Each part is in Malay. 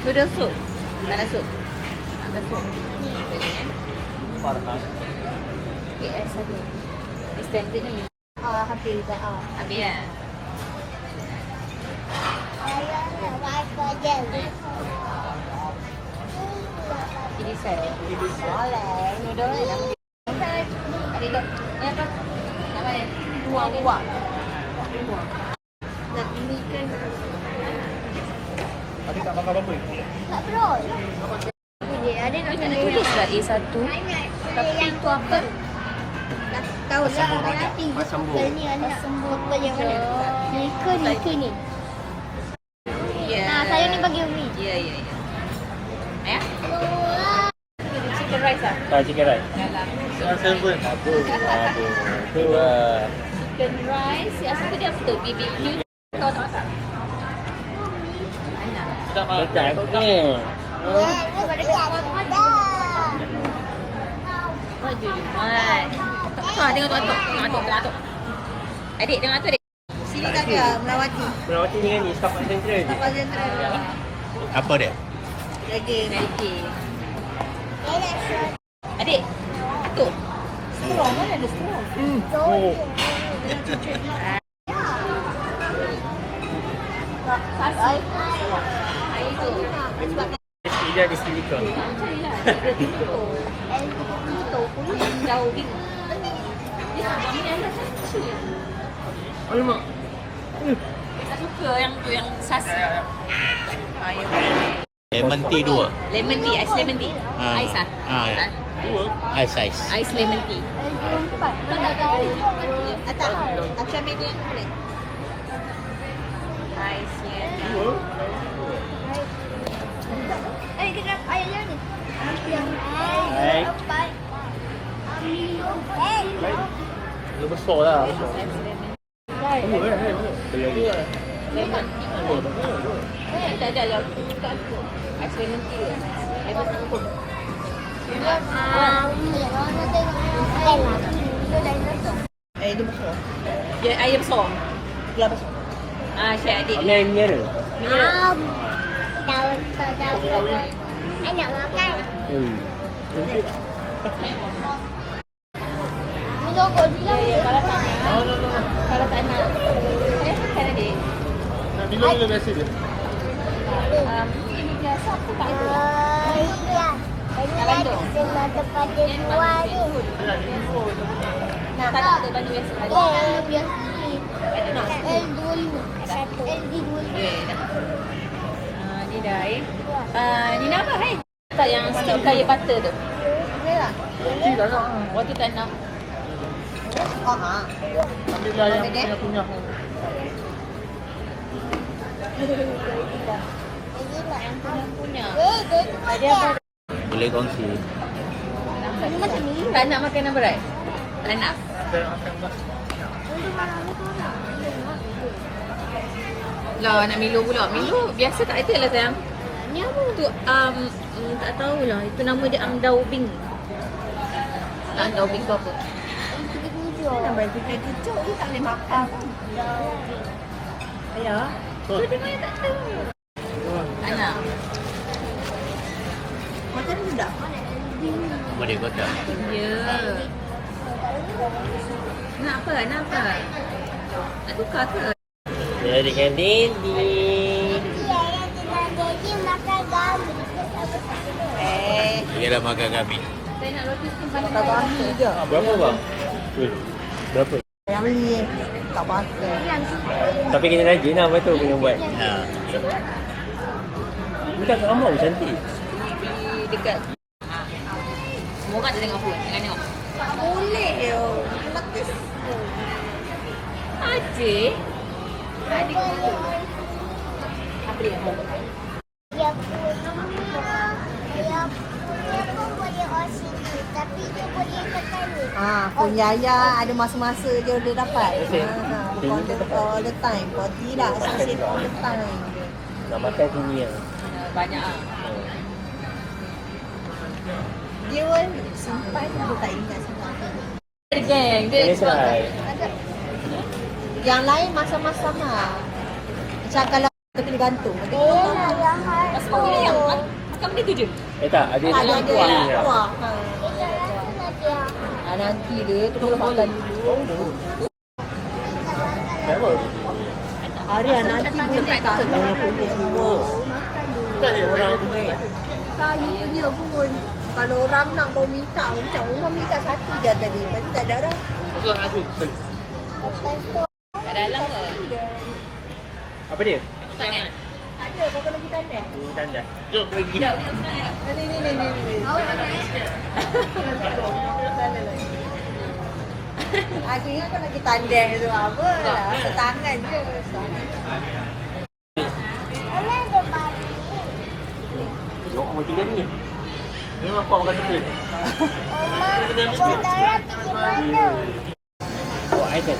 Noodle soup. Tak ada soup. Ada soup. Farhan. KS ada. Standard ni. Habis dah. Habis ya. Ayah nak makan je. Ini saya. Boleh. Noodle ni nama dia. Ada tak? Ni apa? Nama dia? Buah. Nak mikan. Adik tak makan apa-apa? Tak perlu. Ada nak Nak tulis lah A1. Tapi itu apa? tahu lah nanti Masambung. ni anak apa yang mana? Nika ni. Ya. Saya ni bagi Umi. Ya. Ayah? Chicken rice lah. Chicken rice. Dalam. Saya pun. Aduh. Tu lah. Chicken rice. Asal tu dia apa tu? BBQ. Tahu tak masak? Anak. Sedap lah. Sedap ni. Aduh, Jumat. Tengok atuk. Adik, tengok atuk adik. Sini tak ada Melawati. Melawati dengan ni, Setapak Sentral. Apa sentral? Apa dia? Daging. Daging. Adik, atuk. Strong mana ada strong? Oh. Air tu. Dia di silikon. Carilah. Daun bing. Dia sama ni ada kecil. Alamak. Tak suka yang tu yang sasi. Air. Lemon tea 2. Lemon tea, ais lemon tea. Ais ah. Ya. Ais. Ais lemon tea. Tak. Macam ni dia boleh. Ais ya. Kita ayah ni. Baik. Baik. Dia besar lah. Lemon. Tak ada lah. Buka aku. Ais lemon tea. Lemon aku. Dia besar. Dia air besar. Dia besar. Syed adik. Apa yang mineral? Mineral. Tahu. I nak makan. Menogok dia. Ya, kalau tak nak. Kalau tak nak. Saya makan adik. Nak minum ke biasa je? Ini biasa aku tak ada. Ya. Ini lagi dengan tempat dia jual ni. Tak ada baju biasa. Yang biasa ni. L20. Satu. LD20. Ni dah ni nama hai? Tak yang sikit kaya butter tu. Merah. Cik tak nak. Waktu tak nak. Ambil lah yang punya. Punya. Dia Ada apa? Boleh kongsi. macam ni. Tak nak makan berat? Tak nak. Lah nak Milo pula. Milo biasa tak ada lah sayang. Ni apa? Tu tak tahulah. Itu nama dia Angdau Bing. Angdau Bing tu apa? Nampak kita cucuk ni tak boleh makan. Ayah. Tu tengok yang tak tahu. Tak nak. Macam ni sudah. Boleh kota. Ya. Nak apa? Nak tukar ke? Dia dengan Didi. Makan gamis. Dia dah makan kami. Saya nak roti steam panas. Tak basi je. Berapa bang? Berapa? Yang beli tak basi. Tapi kena rajin lah betul punya buat. Ha. Bukan kat Amau cantik. Di dekat. Semua orang tak tengok pun. Jangan tengok. Boleh yo. Lepas Adik. Adik tu. Apa dia? dia pun boleh osin tapi dia boleh tekan ni. Punya ayah ada masa-masa je dia dapat. Bukan all the time. Kau tidak sesuai all the time. Nak makan sini lah. Banyak ah. Dia pun sampai tu tak ingat sampai. Dia geng. Dia Kena try. Yang lain masa-masa lah. Macam kalau kita kena gantung. Pasal kau yang tu je. Tak, ada Ada kuah ni. kuah. Nanti dia tolong makan dulu. Kenapa? Harian nanti boleh tak? Orang punya semua. Tak ada orang punya. Kayunya pun. Kalau orang nak mau minta, macam orang minta satu je tadi. Lepas tu tak ada orang. Kat dalam ke? Apa dia? Tangan. Ada, kau kena kita tanda. Tanda. Jom pergi. Ni. Aku ingat kau nak kita tanda tu apa lah. Setangan je. Jom orang tiga ni. Memang kau makan tu. Oh, item.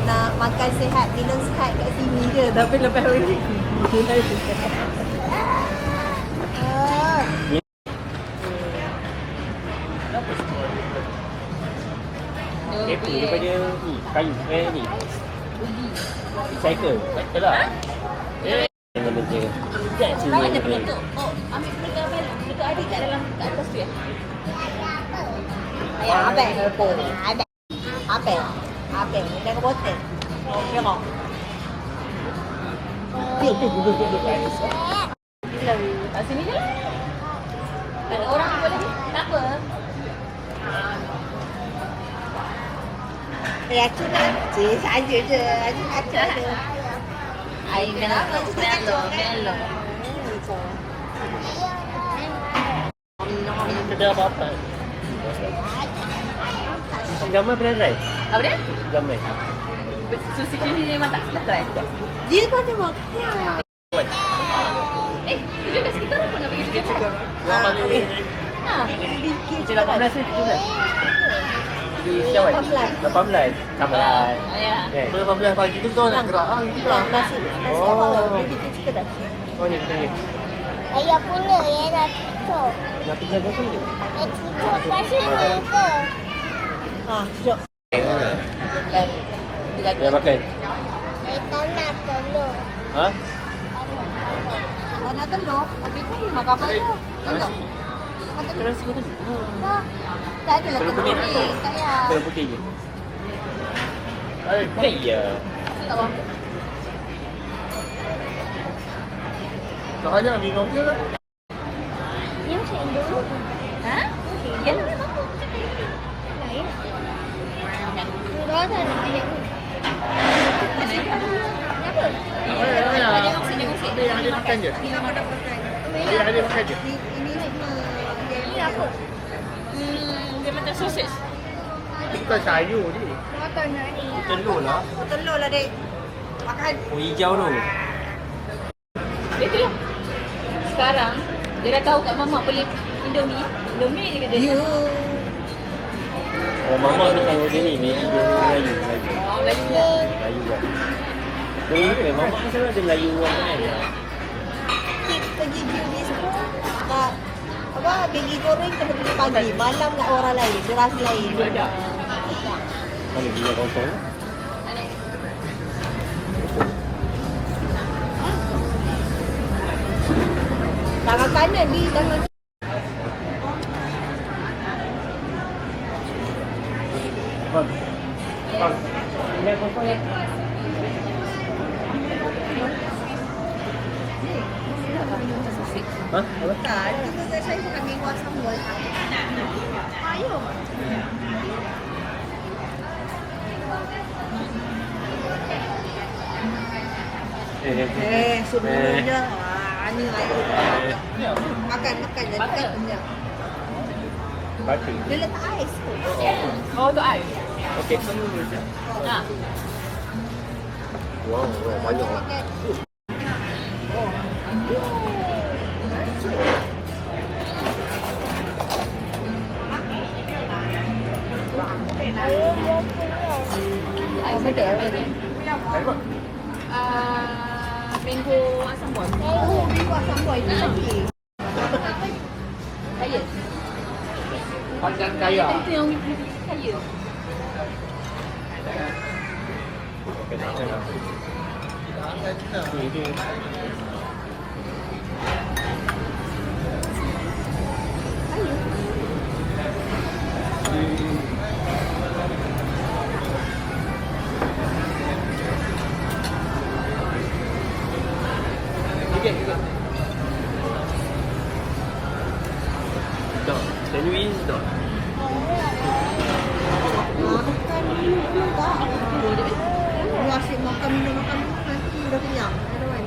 Nak makan sihat, minum sihat kat sini je. Tapi lepas ni. Apa daripada ni, kayu, ni. Recycle. Betul tak? Dengan benda. Lain ada penutup. Oh, ambil penutup adik kat dalam, kat atas tu ya? Abang. Jangan botol. Tengok. Kat sini je lah. Tak ada orang boleh. Tak apa. Aku nak saja je. Aku ada. Air melon. Ada apa-apa. Gambar pernah try? Apa dia? Gambar. Sushi ni memang tak try. Dia kau ada makan. Tujuh kat sekitar apa nak pergi juga? Macam 18 ni, 17. Di Syawal? 18. Sama lah. Ya. 18 pagi tu kau nak gerak. Nasi awal. Dia cerita dah. Oh ni, kita ni. Ayah pula ya nak tutup. Nak pergi jaga tu je. Nak tutup pasal mereka. Jom. Dah makan? Saya tak nak telur. Ha? Kau nak telur? Tapi kau makan apa tu? Telur. Terus semua tu. Tak ada lah Telur telur kuning. ni. Tak payah. Telur putih je. Ya. Tak apa. Kau hanya minum je lah. Dia macam Indo. Ha? Ya lah memang aku. Lain. Kau tak nak ayat ni. Dia ada makan je. Dia ada makan je. Ini apa? Dia macam sausage. Bukan sayur ni. Makan nak ni. Telur lah. Telur lah dek. Makan. Oh hijau tu. Itu lah. Sekarang, dia dah tahu kat mamak beli Indomie. Indomie je kerja. You. Oh mama ni tahu dia ni. Melayu. Oh, lagi Melayu buat. Dia mama kan selalu ada Melayu buat kan. Pergi beauty school. Tak. Apa? Pergi goreng kena pergi pagi. Malam nak orang lain. Dia rasa lain. Mana dia kosong? Tangan kanan ni. Tangan Bang. Ini kosong ya? Ha? Apa? tak. Itu saya cakap mingguan sambal. Ayo. Sebelumnya. Ni lagi. Makan je. Makan kenyang. Batu. Dia letak ais tu. Oh, tu air. Okey. Ha. Wow, banyak lah. Air sedap ni. Mango asam buah. Oh, minggu asam buah itu lagi. Kaya. Pandan kaya. Itu yang kaya. Itu. Dah, sandwich dah. Dia asyik makan minum nanti dah kenyang. Ada kan?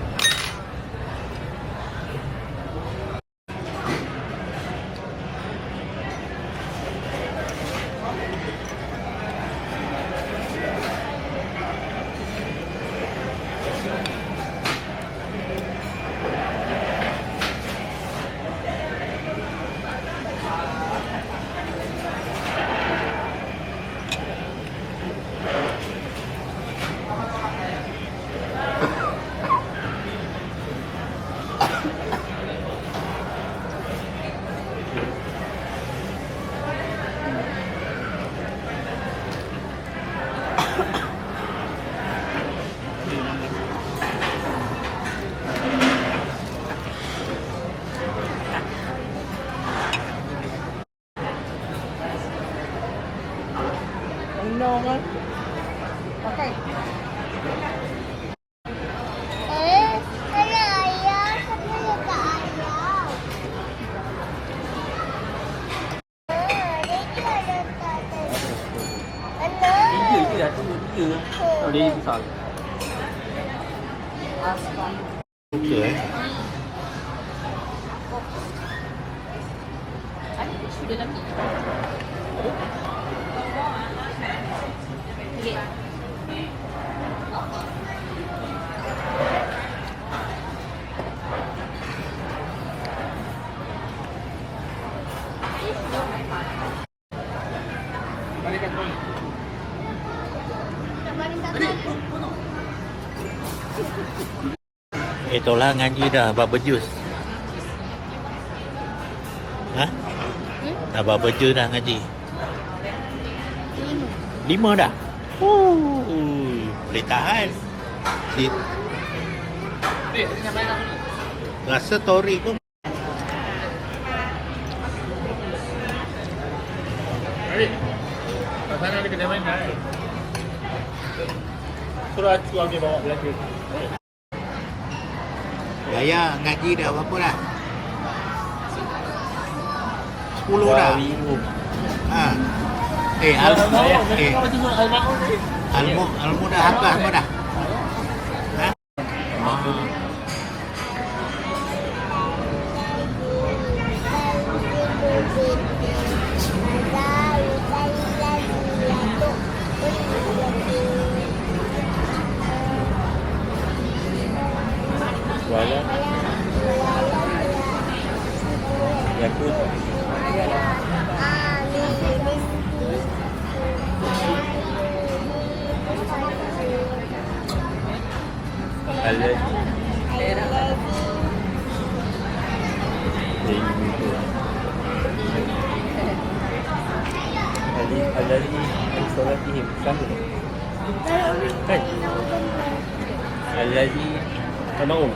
Undang kan? Pakai. Ada ayam, tapi ada ayam. Dia ada tadi. Ada. Tiga je lah, tiga. Oh, dia besar. Aspal. Okay. Sudah lagi. Okay. Itulah ngaji dah berapa juz? Ha? Dah berapa juz dah ngaji? 5 dah? Boleh tahan. Rasa tori pun. Adik, kat sana ada kedai main kan? Suruh acu lagi bawa belanja. Yaya ngaji dah berapa dah? 10 dah. Ha. Almu dah hafal apa dah? Ha? Wala. Yakut. Alladhi al-salatihim sahul. Kan? Alladhi Tamam.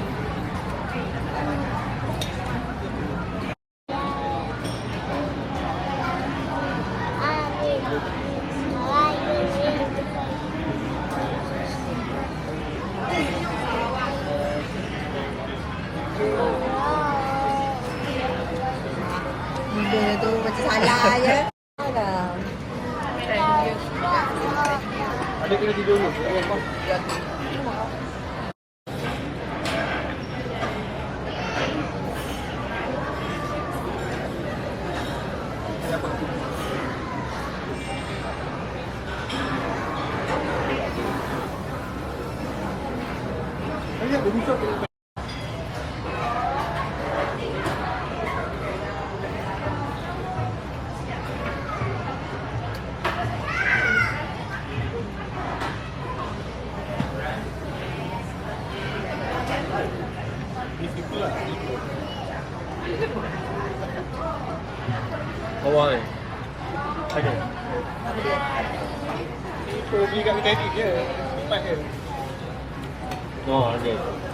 Benda tu macam salah je. Ada kena tidur dulu. Bawang ni. Ada. Itu beli kat kedai dia. Nikmat dia. Oh, dia.